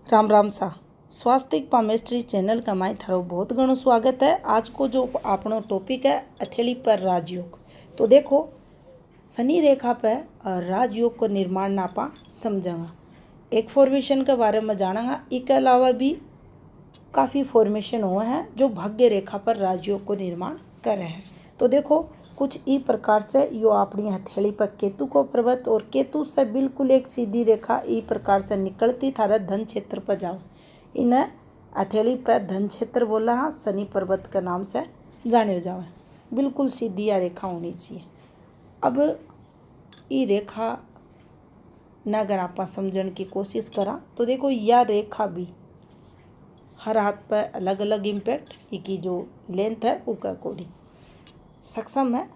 राम राम सा स्वास्तिक palmistry channel का माई थारो बहुत घणो स्वागत है। आज को जो आपनो टॉपिक है हथेली पर राजयोग। तो देखो शनि रेखा पर राजयोग को निर्माण ना आपा समझांगा, एक फॉर्मेशन के बारे में जानांगा। इसके अलावा भी काफ़ी फॉर्मेशन हुए हैं जो भाग्य रेखा पर राजयोग को निर्माण कर रहे हैं। तो देखो कुछ इस प्रकार से यो अपनी हथेली पर केतु को पर्वत और केतु से बिल्कुल एक सीधी रेखा इस प्रकार से निकलती थारा धन क्षेत्र पर जाओ। इन्हें हथेली पर धन क्षेत्र बोला। हाँ, शनि पर्वत के नाम से जाने जावे। बिल्कुल सीधी यह रेखा होनी चाहिए। अब ये रेखा न अगर आप समझने की कोशिश करा तो देखो यह रेखा भी हर हाथ पर अलग अलग इम्पैक्ट की जो लेंथ है उसका अकॉर्डिंग सक्षम है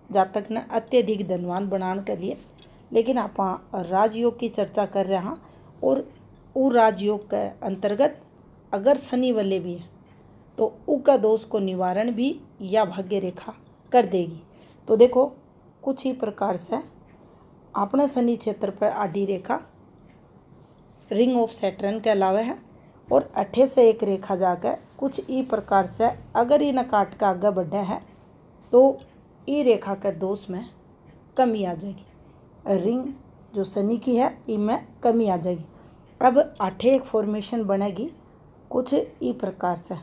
जातक ने अत्यधिक धनवान बनाने के लिए। लेकिन आप राजयोग की चर्चा कर रहे हैं और वो राजयोग के अंतर्गत अगर शनि वाले भी है तो उसका दोष को निवारण भी या भाग्य रेखा कर देगी। तो देखो कुछ ही प्रकार से अपने शनि क्षेत्र पर आधी रेखा रिंग ऑफ सैटर्न के अलावा है और अठे से एक रेखा जाकर कुछ इस प्रकार से अगर इन्हें काट का आगे बढ़ा है तो ये रेखा के दोष में कमी आ जाएगी। रिंग जो शनि की है इनमें कमी आ जाएगी। अब आठे एक फॉर्मेशन बनेगी कुछ इस प्रकार से,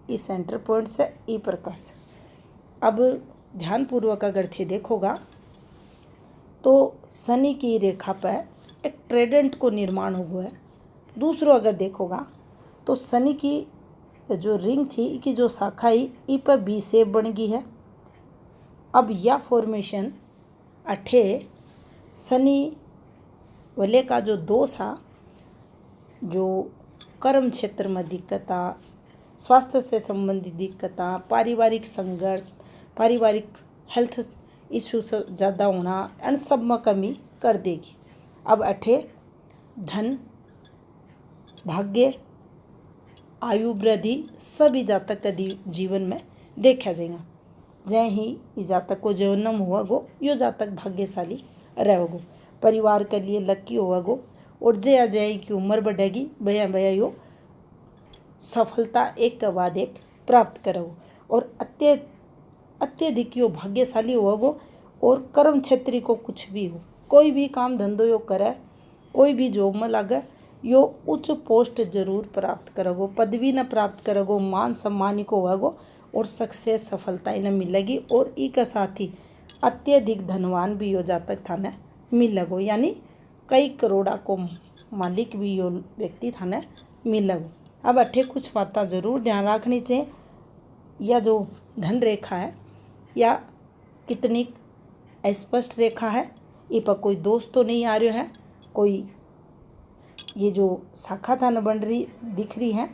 इस सेंटर पॉइंट से इस प्रकार से। अब ध्यानपूर्वक अगर थे देखोगा तो शनि की रेखा पर एक ट्रेडेंट को निर्माण हुआ है। दूसरों अगर देखोगा तो शनि की जो रिंग थी कि जो शाखा ई पर बी शेप बन गई है। अब यह फॉर्मेशन अठे शनि वाले का जो दोष है, जो कर्म क्षेत्र में दिक्कत, स्वास्थ्य से संबंधित दिक्कत, पारिवारिक संघर्ष, पारिवारिक हेल्थ इश्यू से ज़्यादा होना, इन सब में कमी कर देगी। अब अठे धन, भाग्य, आयु वृद्धि सभी जातक के जीवन में देखा जाएगा। जय ही जातक को जन्म हुआ गो यो जातक भाग्यशाली रहेगो, परिवार के लिए लक्की हुआ गो। और जया जय की उम्र बढ़ेगी भया भया यो सफलता एक के बाद एक प्राप्त करोगे और अत्यधिक यो भाग्यशाली हुआ गो। और कर्म क्षेत्री को कुछ भी हो, कोई भी काम धंधो यो करे, कोई भी जॉब में लगे, यो उच्च पोस्ट जरूर प्राप्त करोगो, पदवी न प्राप्त करोगो, मान सम्मान को होगो और सक्सेस सफलता इन्हें मिलेगी। और ई का साथ ही अत्यधिक धनवान भी यो जातक थाने मिलेगो, यानी कई करोड़ा को मालिक भी यो व्यक्ति थाने मिलेगो। अब अठे कुछ बातें जरूर ध्यान रखनी चाहिए। यह जो धन रेखा है या कितनी स्पष्ट रेखा है, इस पर कोई दोष तो नहीं आ रहा है, कोई ये जो शाखा था न बन रही दिख रही है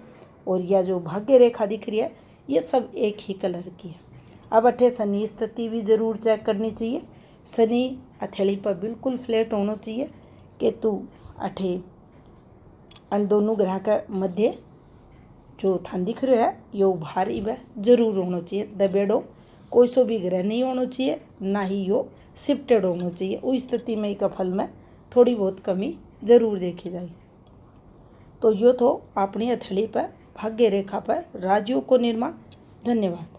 और यह जो भाग्य रेखा दिख रही है ये सब एक ही कलर की है। अब अठे शनि स्थिति भी जरूर चेक करनी चाहिए। शनि हथेली पर बिल्कुल फ्लैट होना चाहिए। केतु अठे इन दोनों ग्रह के मध्य जो थान दिख रहा है यो भारी वह जरूर होना चाहिए। दबेड़ो कोई सो भी ग्रह नहीं होना चाहिए, ना ही यो शिफ्टेड होना चाहिए। उस स्थिति में का फल में थोड़ी बहुत कमी जरूर देखी जाएगी। तो यो तो अपनी हथेली पर भाग्य रेखा पर राजयोग को निर्माण। धन्यवाद।